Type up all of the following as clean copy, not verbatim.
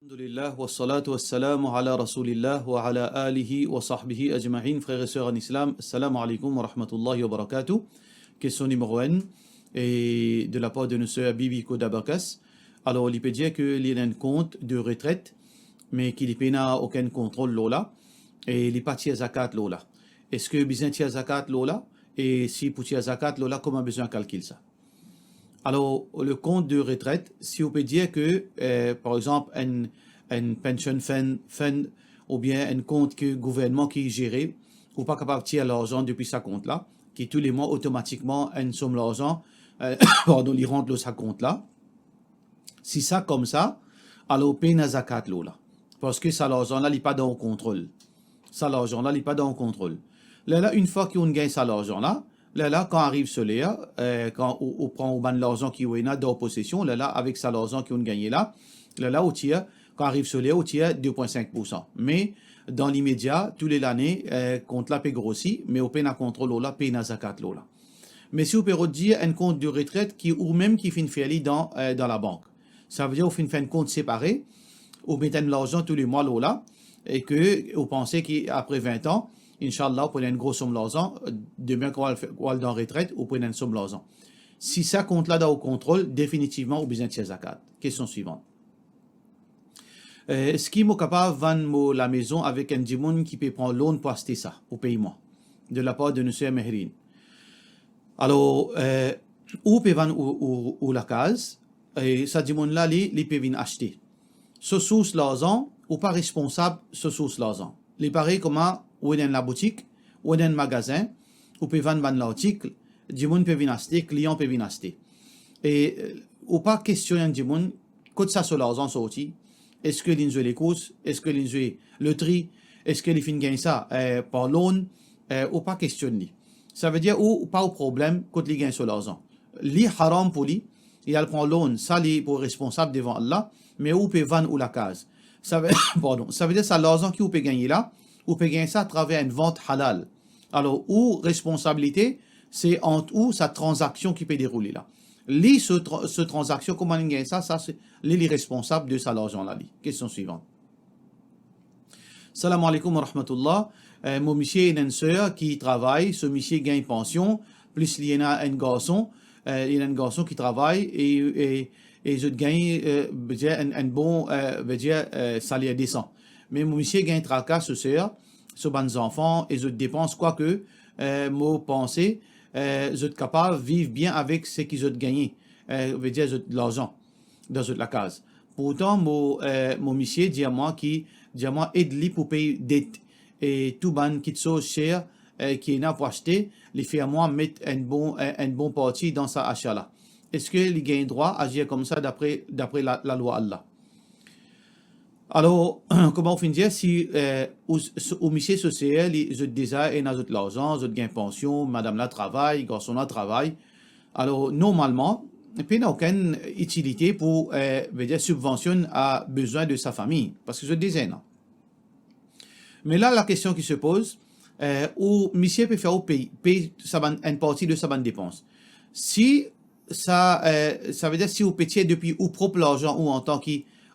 Alhamdulillah wa salatu wa salamu ala rasulillah wa ala alihi wa sahbihi ajma'in. Frères et sœurs en islam, assalamu alaikum wa rahmatullahi wa barakatuh. Question numéro 1 et de la part de notre sœur Bibi Kodabakas. Alors, il peut dire qu'il y a un compte de retraite, mais qu'il n'a aucun contrôle là, et il n'est pas tia zakat là. Est-ce que besoin tia zakat là? Et si pour tia zakat là, comment besoin calculer ça? Alors, le compte de retraite, si on peut dire que, par exemple, un pension fund ou bien un compte que le gouvernement qui gère, ou pas capable de tirer l'argent depuis sa compte-là, qui tous les mois automatiquement une somme d'argent, pardon, il rentre dans sa compte-là. Si ça comme ça, alors on paye la zakat là. Parce que ça l'argent-là, il n'est pas dans le contrôle. Ça l'argent-là, il n'est pas dans le contrôle. Là, une fois qu'on gagne ça l'argent-là, là, quand arrive cela, quand on prend l'argent qui est dans possession, là, avec ça l'argent qu'on gagne là, on tire, quand arrive cela, on tire 2,5%. Mais dans l'immédiat, tous les années, compte là peut grossir, mais on paye un contrôle là, paye un zakat là. Mais si on peut dire un compte de retraite qui ou même qui fait une fiali dans la banque, ça veut dire qu'on fait un compte séparé, on met l'argent tous les mois là, et que on pensait qu'après 20 ans, Inch'Allah, vous prenez une grosse somme d'argent, demain qu'on va aller dans la retraite, vous prenez une somme d'argent. Si ça compte là dans le contrôle, définitivement, vous besoin de zakat. Question suivante. Est-ce qu'il est capable de vendre la maison avec un dimoun qui peut prendre l'eau pour acheter ça, au paiement, de la part de M. Mehrine? Alors, où peut vendre ou la case, et ça dimoun là, il peut venir acheter. Ce source l'argent, ou pas responsable, ce source l'argent. Les pareil comment ou dans la boutique, ou dans le magasin, ou peut vendre l'article, du monde peut venir acheter, client peut venir acheter. Et ou pas questionner du monde, quand ça sur l'argent sorti, est-ce que l'injure les courses, est-ce que l'injure le tri, est-ce que les fins gagnent ça par loan, ou pas questionner. Ça veut dire ou pas au problème quand ils gagnent sur l'argent. Li haram pour lui, il prend loan, ça li pour responsable devant Allah, mais où peut vendre ou la case. Ça veut, ça veut dire ça l'argent qui peut gagner là, ou peut gagner ça à travers une vente halal. Alors, ou responsabilité, c'est entre où sa transaction qui peut dérouler là. Ce transaction, comment il gagne ça, c'est les responsables de ça l'argent là. Question suivante. Salam alaikum wa rahmatullah. Mon monsieur est une sœur qui travaille, ce monsieur gagne pension, plus il y a un garçon, qui travaille et je gagne un bon salaire décent. Mais mon monsieur gagne tracas ce sœur, ce bons enfants et je dépense quoi que moi penser je suis capable de vivre bien avec ce qu'ils ont gagné, veut dire l'argent dans la case. Pourtant mon monsieur dit à moi aide-lui pour payer dette et tout ban qui sont cher qui est là pour acheter, les fait à moi mettre un bon parti dans sa achat là. Est-ce qu'il gagne droit à agir comme ça d'après la loi Allah? Alors, comment on finit dire si au monsieur social, je désire et n'a l'argent, je gagne pension, madame la travaille, garçon la travaille. Alors, normalement, il n'y a aucune utilité pour dire subvention à besoin de sa famille, parce que je désire. Mais là, la question qui se pose, où monsieur peut faire payer une partie de sa bonne dépense. Si ça veut dire si vous payez depuis ou propre l'argent ou en tant que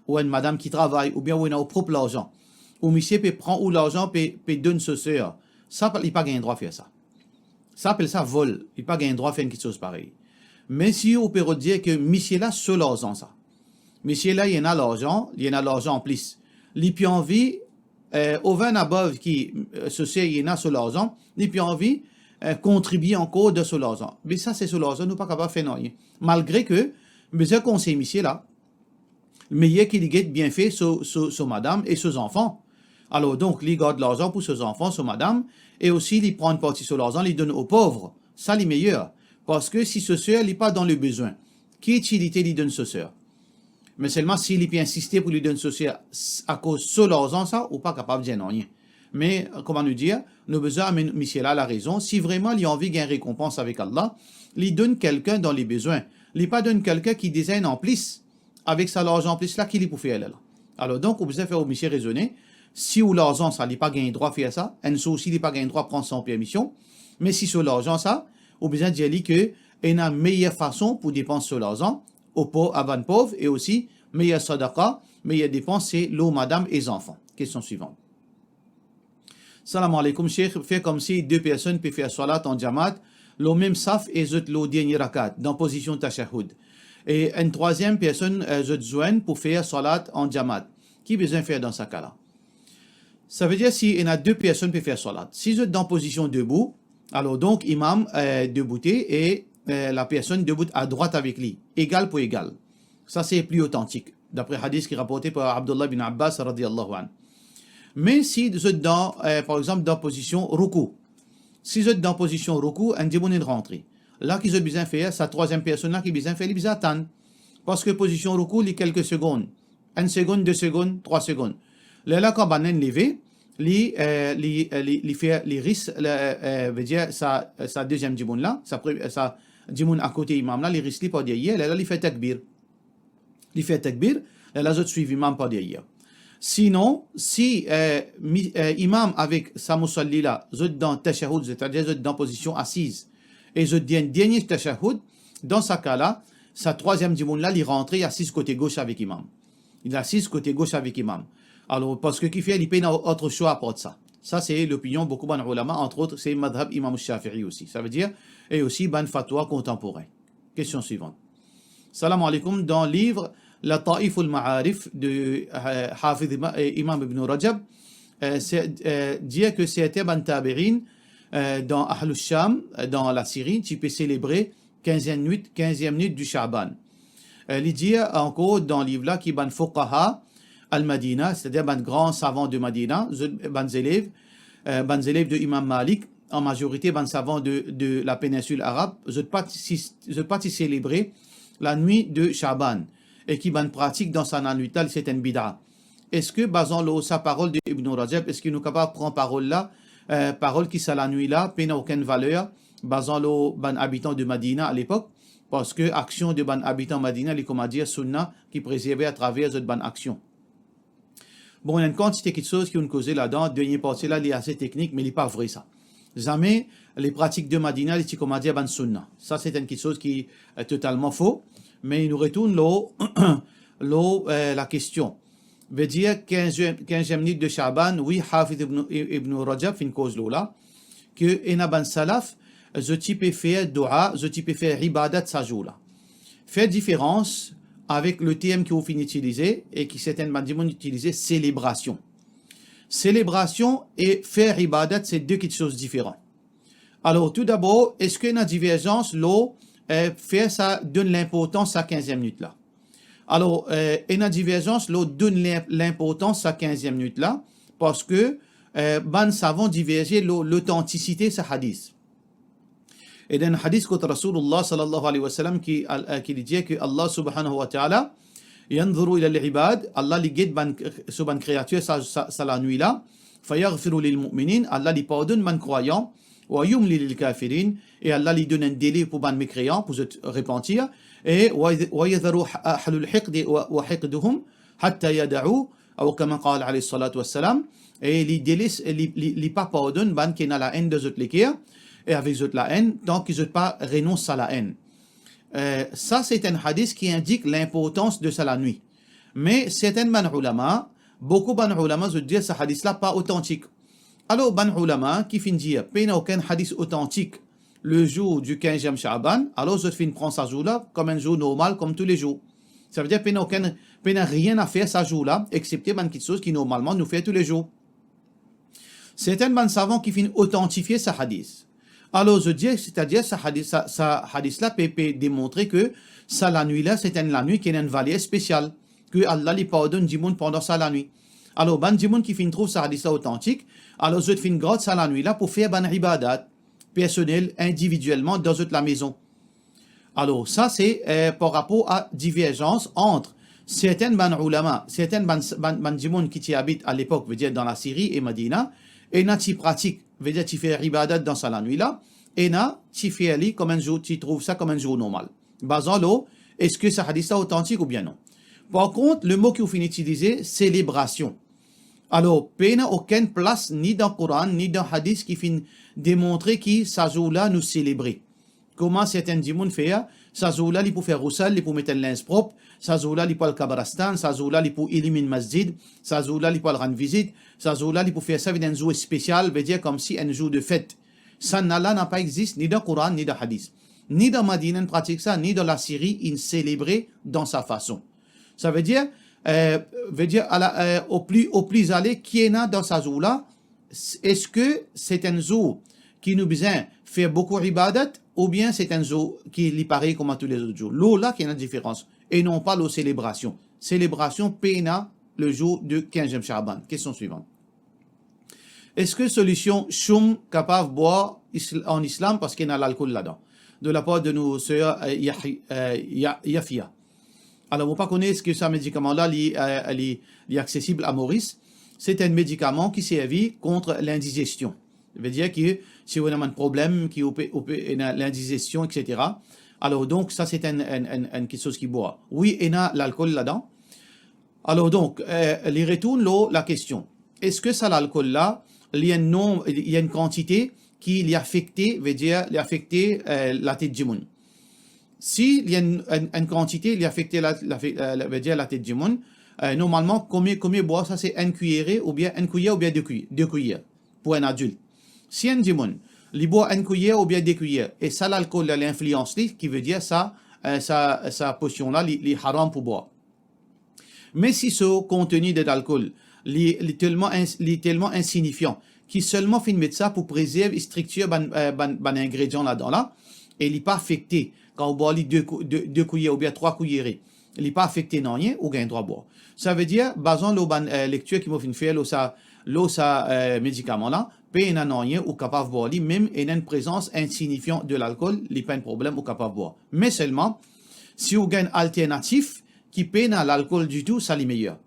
ou une madame qui travaille ou bien ou au propre l'argent ou monsieur peut prendre ou l'argent peut donner ce sœur, ça il pas gain droit à faire ça. Ça appelle ça vol, il pas gain droit à faire quelque chose pareil. Mais si on peut dire que monsieur là seul l'argent ça. Monsieur là il y en a l'argent en plus. Il peut envie au 20 above qui ce sœur il y en a sur l'argent, il peut envie contribuer encore de ce l'argent. Mais ça, c'est ce l'argent, nous pas capable de faire rien. Malgré que, besoin conseil monsieur là, mais il y a qui bien fait sur madame et ses enfants. Alors donc, il garde l'argent pour ses enfants, sur madame, et aussi il prend une partie sur l'argent, il donne aux pauvres. Ça, c'est meilleur. Parce que si ce sœur n'est pas dans le besoin, qui utilité lui donne ce sœur? Mais seulement s'il peut insister pour lui donner ce sœur à cause de l'argent, ça, ou pas capable de dire rien. Mais, comment nous dire, nous besoin de monsieur là la raison. Si vraiment il a envie de gagner récompense avec Allah, il donne quelqu'un dans les besoins. Il pas donne quelqu'un qui désigne en plus, avec sa l'argent en plus là, qu'il pour faire là. Alors donc, on besoin faire au monsieur raisonner. Si ou l'argent, ça, il pas gagné droit à faire ça, et aussi, il pas gagné droit à prendre son permission. Mais si sur l'argent, ça, on besoin de dire que il y a une meilleure façon pour dépenser sur l'argent, au pauvre, avant pauvre, et aussi, meilleure sadaqa, mais il dépend, c'est l'eau, madame et les enfants. Question suivante. Salam alaikum, Cheikh, fait comme si deux personnes peuvent faire salat en jamaat, le même saf et le dernier rakat, dans position tashahhud. Et une troisième personne se joint pour faire salat en jamaat. Qui besoin de faire dans ce cas-là? Ça veut dire si il y a deux personnes qui peuvent faire salat. Si vous êtes dans position debout, alors donc imam deboutez et la personne debout à droite avec lui, égal pour égal. Ça c'est plus authentique, d'après hadith qui est rapporté par Abdullah bin Abbas radiyallahu anhu. Mais si vous êtes dans, par exemple, dans position ruku, si vous êtes dans position ruku, un démon est rentré. Là, qui ont besoin de faire, sa troisième personne là qui a besoin de faire, il a besoin d'attendre. Parce que position ruku, il y a quelques secondes. 1 seconde, 2 secondes, 3 secondes. Là, quand on est levé, il fait les risques, veut dire sa deuxième démon là, sa démon à côté imam là, les risques pas derrière, là, il fait takbir. Il fait takbir, là, les autres suivent imam pas derrière. Sinon, si imam avec sa musalli là, vous êtes dans tashahhud, c'est-à-dire vous êtes dans position assise, et vous êtes dans dernier tashahhud, dans ce cas-là, sa troisième démon là, il rentre assise côté gauche avec imam. Il est assise côté gauche avec imam. Alors, parce que qui fait, il n'a autre choix à part de ça. Ça, c'est l'opinion beaucoup de ulama, entre autres, c'est madhab imam Shafi'i aussi. Ça veut dire, et aussi, ban fatwa contemporain. Question suivante. Salam alaikum, dans le livre La Ta'if al-Ma'arif de Hafiz Imam Ibn Rajab, dit que c'était ban tabirin dans Ahlul Sham, dans la Syrie, qui peut célébrer 15e nuit du Sha'ban. Il dit encore dans le livre là, qui ban fuqaha al-Madina, c'est-à-dire ban grand savant de Madina, ban élèves de Imam Malik, en majorité ban savant de la péninsule arabe, je pas célébrer la nuit de Sha'ban, et qui ban pratique dans sa nuit, c'est une bid'a. Est-ce que, basant sa parole de Ibn Rajab, est-ce qu'il nous est capable de prendre parole là, parole qui c'est la nuit là, n'a aucune valeur, basant le ban habitant de Madina à l'époque, parce que action de ban habitant Madina, les comme dire sunna qui préservait à travers cette ban action. Bon, il y a une quantité de choses qui ont causé là-dedans, dernier partie là, il est assez technique, mais il n'est pas vrai ça. Jamais les pratiques de Madina, les comme dire ban sunna. Ça, c'est une chose qui est totalement faux, mais il nous retourne la question. Veut dire 15e nuit de Sha'ban, oui, Hafiz ibn Rajab fait une cause là, que Enaban Salaf, je type faire dua, je type faire ibadat sa jour-là. Faire différence avec le terme que vous finissez d'utiliser et qui certaines bandimons utiliser, célébration. Célébration et faire ibadat, c'est deux choses différentes. Alors, tout d'abord, est-ce qu'il y a une divergence, faire ça donne l'importance à 15e minute là? Alors, il y a une divergence, donne l'importance à 15e minute là, parce que, ban savons diverger l'authenticité de ce hadith. Et dans le hadith que Rasulullah sallallahu alayhi wa sallam qui dit que Allah subhanahu wa ta'ala yanzuru ila al-ibad, Allah li guide sur ban créature sa la nuit là, fayaghfiru lil mu'minin, Allah li pardonne ban croyant, wa yumli lil kafirin, et Allah li donne un délai pour ban mécréants pour se repentir, et wa yadharu ahlul hiqd wa hiqduhum hatta yada'u, ou comme qala alayhi salatu wassalam, et li délaisse li pas pardonne ban qui n'a la haine de zot l'équerre, et avec eux la haine, tant qu'ils n'ont pas renoncé à la haine. Ça, c'est un hadith qui indique l'importance de ça la nuit. Mais certains ulama, beaucoup de ulama, je dis, ce hadith-là pas authentique. Alors, ban ulama, qui finit dire, il n'y a aucun hadith authentique le jour du 15e Sha'ban, alors je finis prendre ce jour-là comme un jour normal, comme tous les jours. Ça veut dire qu'il n'y a rien à faire ce jour-là, excepté ban quelque chose qui normalement nous fait tous les jours. Certains ban savants qui finissent authentifier ce hadith. Alors, je dis, c'est-à-dire, ce hadith-là peut démontrer que ça, la nuit-là, c'est la nuit qui a une valeur spéciale, que Allah lui pardonne du monde pendant ça, la nuit. Alors, ban du monde qui trouve ce hadith-là authentique, alors je fin grâce ça la nuit-là pour faire ban ibadat personnel, individuellement, dans toute la maison. Alors, ça, c'est par rapport à divergence entre certaines ban ulama, certaines ban du monde qui habitent à l'époque, veut dire dans la Syrie et Medina, et qui pratique, veut dire tu fais ibadat dans ça la nuit là, et tu fais comme un jour, tu trouves ça comme un jour normal. Basant l'eau, est-ce que ça hadith ça authentique ou bien non? Par contre, le mot qu'il faut utiliser, célébration. Alors, il n'y a aucune place ni dans le Coran, ni dans le hadith qui finit démontrer que ça jour là nous célébrer. Comment certains du monde fait Sa zoula, il peut faire roussal, il peut mettre un linge propre. Sa zoula, il peut le kabarastan. Sa zoula, il peut éliminer masjid. Sa zoula, il peut le rendre visite. Sa zoula, il peut faire ça avec un jour spécial, veut dire comme si un jour de fête. Ça n'a pas existé ni dans le Coran, ni dans le Hadith. Ni dans Madina, on pratique ça, ni dans la Syrie, il célébrait dans sa façon. Ça veut dire au plus aller, qui est dans sa zoula, est-ce que c'est un jour qui nous besoin faire beaucoup d'ibadat ou bien c'est un jour qui est pareil comme à tous les autres jours. Là, qui a une différence. Et non pas la célébration. Célébration, pena, le jour de 15e Shaban. Question suivante. Est-ce que solution choum capable de boire en islam parce qu'il y a l'alcool là-dedans? De la part de nos sœurs Yafia. Alors, vous ne connaissez pas que ce médicament-là est accessible à Maurice. C'est un médicament qui servait contre l'indigestion. Ça veut dire que si vous avez un problème qui est l'indigestion, etc. Alors donc, ça c'est quelque chose qui boit. Oui, il y a l'alcool là-dedans. Alors donc, les retourne la question. Est-ce que ça l'alcool là, il y a une quantité qui l'y affecté, veut dire, la tête du monde. Si il y a une quantité qui affecte veut dire la tête du monde, normalement, combien boire ça c'est une cuillère ou bien deux cuillères pour un adulte. Si un démon, il boit une cuillère ou bien deux cuillères, et ça, l'alcool, l'influence, qui veut dire ça, sa potion-là, il est haram pour boire. Mais si ce contenu de l'alcool, il est tellement insignifiant, qui seulement fait mettre ça pour préserver et structurer un ingrédient là-dedans, et il n'est pas affecté, quand on boit deux cuillères ou bien trois cuillères, il n'est pas affecté non rien, ou gain droit à boire. Ça veut dire, basant la lecture qui m'a fait faire, médicament là, pas non rien ou capable de boire, même et une présence insignifiante de l'alcool, il n'y a pas de problème ou capable de boire. Mais seulement, si vous avez un alternatif qui peine l'alcool du tout, ça l'est meilleur.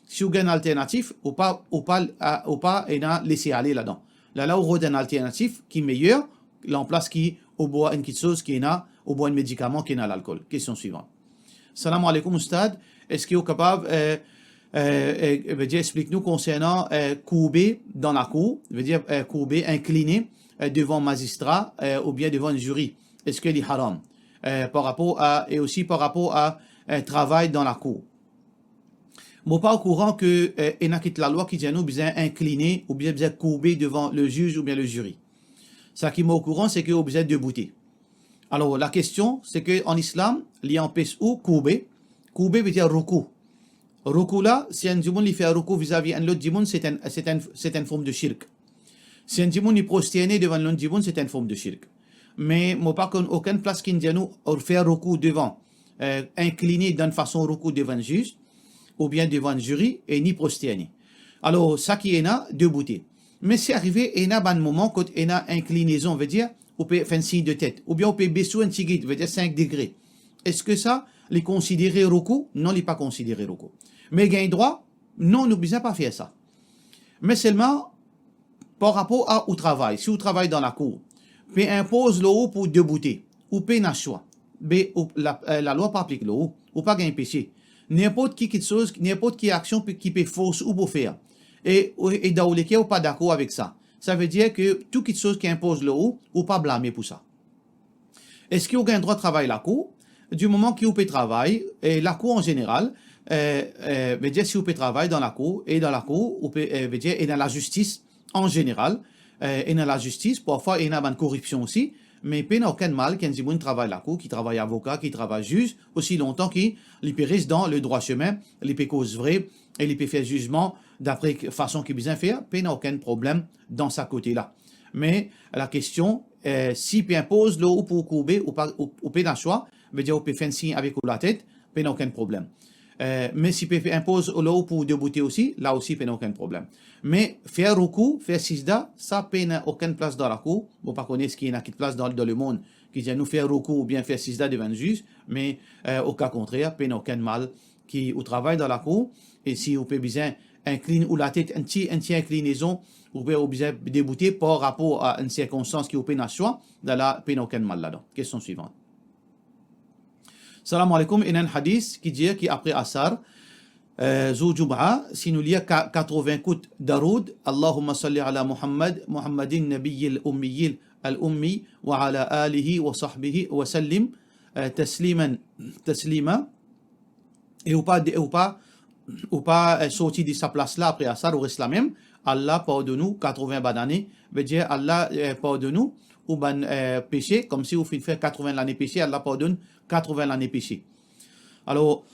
Si vous avez un alternatif, ou pas et laisser aller là-dedans. Là, vous avez un alternatif qui est meilleur, en place qui, au boit une chose qui est là, au boit un médicament qui est dans l'alcool. Question suivante. Salam alaikum, Oustad. Est-ce que vous êtes capable explique-nous concernant courber dans la cour, veut dire courber, incliné devant un magistrat ou bien devant un jury. Est-ce qu'il est haram? Et aussi par rapport à travail dans la cour. Je ne suis pas au courant que il y a la loi qui dit nous besoin incliner ou bien courber devant le juge ou bien le jury. Ça qui m'est au courant, c'est que vous besoin debouter. Alors la question, c'est qu'en islam, il y a un pèse ou courber. Courber veut dire ruku. Ruku là, si un djimoun il fait un ruku vis-à-vis un autre djimoun, c'est une forme de shirk. Si un djimoun il prosterné devant l'autre djimoun, c'est une forme de shirk. Mais moi pas aucune place qui dit nous faire ruku devant, incliné d'une façon ruku devant le juge, ou bien devant le jury, et ni prosterné. Alors ça qui est là, debouté. Mais c'est arrivé, il y a un moment quand il y a inclinaison, veut dire, on peut faire un signe de tête, ou bien on peut baisser un petit guide, veut dire 5 degrés. Est-ce que ça, les considérer ruku? Non, il n'est pas considéré ruku. Mais gain droit? Non, nous ne besoin pas faire ça. Mais seulement par rapport au travail. Si vous travaillez dans la cour, puis impose le haut pour debouter, ou peut n'a choix. La loi pas applique le haut, ou pas gain péché. N'importe qui quelque chose, n'importe qui action qui peut force ou pour faire. Et dans les cas, ou pas d'accord avec ça. Ça veut dire que tout quelque chose qui impose le haut, ou pas blâmer pour ça. Est-ce qu'il y a un droit de travail la cour? Du moment qu'il peut travailler, et la cour en général, veut dire si vous pouvez travailler dans la cour, et dans la cour, veut dire, et dans la justice en général, et dans la justice, parfois il y a une corruption aussi, mais il n'y a aucun mal qu'un qui travaille la cour, qui travaille avocat, qui travaille juge, aussi longtemps qu'il peut rester dans le droit chemin, il peut cause vrai, et il peut faire jugement d'après façon qu'il besoin faire, il n'y a aucun problème dans sa côté-là. Mais la question, si il impose l'eau pour courber, ou pas, ou peut dans choix, veut dire, on peut faire un signe avec la tête, il n'y a aucun problème. Mais si on impose l'eau pour debouter aussi, là aussi, il n'y a aucun problème. Mais faire ruku, faire sijda, ça n'a aucune place dans la cour. Vous ne connaissez pas ce qui est une place dans le monde qui dit nous faire ruku ou bien faire sijda devant le juge, mais au cas contraire, il n'y a aucun mal qui au travail dans la cour. Et si vous pouvez bien incliner ou la tête, un petit inclinaison, vous pouvez bien débouter par rapport à une circonstance qui vous peut choix, dans la il n'y a aucun mal là-dedans. Question suivante. Salam alaikum, il y a un hadith qui dit qu'après Asar, Zou Jum'a, si nous lions 80 coups d'Aroud, Allahumma salli ala Muhammad, Muhammadin Nabiyyil Ummiyil Al-Ummi, wa ala alihi wa sahbihi wa sallim, taslima, et ou pas sorti de sa place là après ça, ou reste la même, Allah pardonne-nous 80 bananes, veut dire Allah pardonne-nous ou ban péché, comme si vous faites 80 l'année péché, Allah pardonne 80 l'année péché. Alors,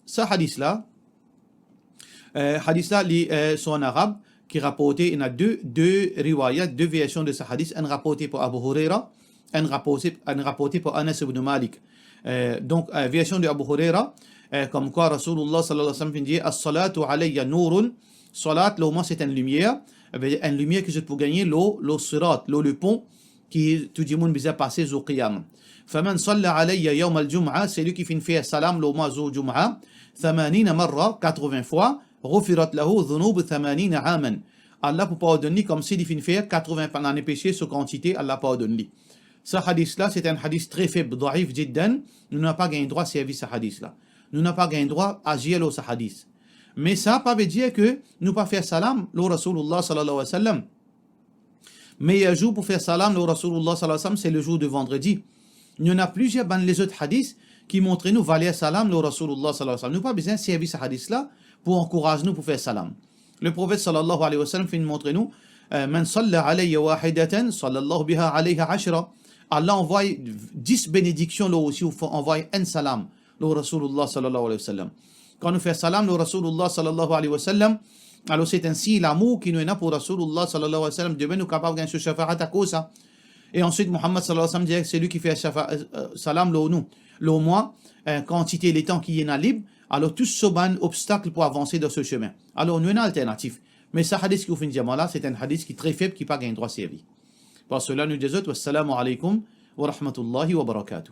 ce hadith-là, sont en arabe, qui rapporté, il y a deux riwayat, deux versions de ce hadith, un rapporté pour Abu Huraira, un rapporté pour Anas ibn Malik. Donc, version de Abu Huraira, comme quoi Rasulullah sallallahu alayhi wa sallam dit as-salatu alayya nourun, salat, au moins c'est une lumière que je peux gagner, le sirat, le pont qui tout le monde bisa passer au qiyam. Faman salla alayya yawm al-jum'a, c'est lui qui fait salam le mois au jum'a, 80 marra, 80 fois, ghufirat lahu dhunub 80 aman. Allah peut pardonner comme s'il fait 80 années péché, ce quantité, Allah pardonne lui. Ce hadith-là, c'est un hadith très faible, daif jiddan. Nous n'avons pas gagné droit à servir ce hadith-là. Nous n'avons pas gagné droit à agir ce hadith. Mais ça ne veut pas dire que nous ne pas faire salam, le Rasulullah sallallahu alayhi wa sallam. Meilleur jour pour faire salam, le Rasulullah sallallahu alayhi wa sallam, c'est le jour de vendredi. Il y en a plusieurs dans les autres hadiths qui montrent nous valer salam, le Rasulullah sallallahu alayhi wa sallam. Nous n'avons pas besoin de servir ce hadith-là pour encourager nous pour faire salam. Le prophète sallallahu alayhi wa sallam fait montrer nous Man salla alayya wahidatan, sallallahu biha alayha ashra. Allah envoie 10 bénédictions, là aussi, on envoie un salam, le Rasulullah sallallahu alayhi wa sallam. Quand nous faisons salam, le Rasulullah sallallahu alayhi wa sallam, alors c'est ainsi l'amour qui nous est là pour Rasulullah sallallahu alayhi wa sallam, demain nous capables de gagner ce shafa'at à cause ça. Et ensuite, Muhammad sallallahu alayhi wa sallam dit c'est lui qui fait salam, le moi, quantité les temps qui est libre, alors tout ce ban obstacle pour avancer dans ce chemin. Alors nous avons une alternative. Mais ce hadith qui vous fait là, c'est un hadith qui est très faible, qui n'a pas gagné droit servi. Par cela, nous disons, wassalamu alaikum wa rahmatullahi wa barakatuh.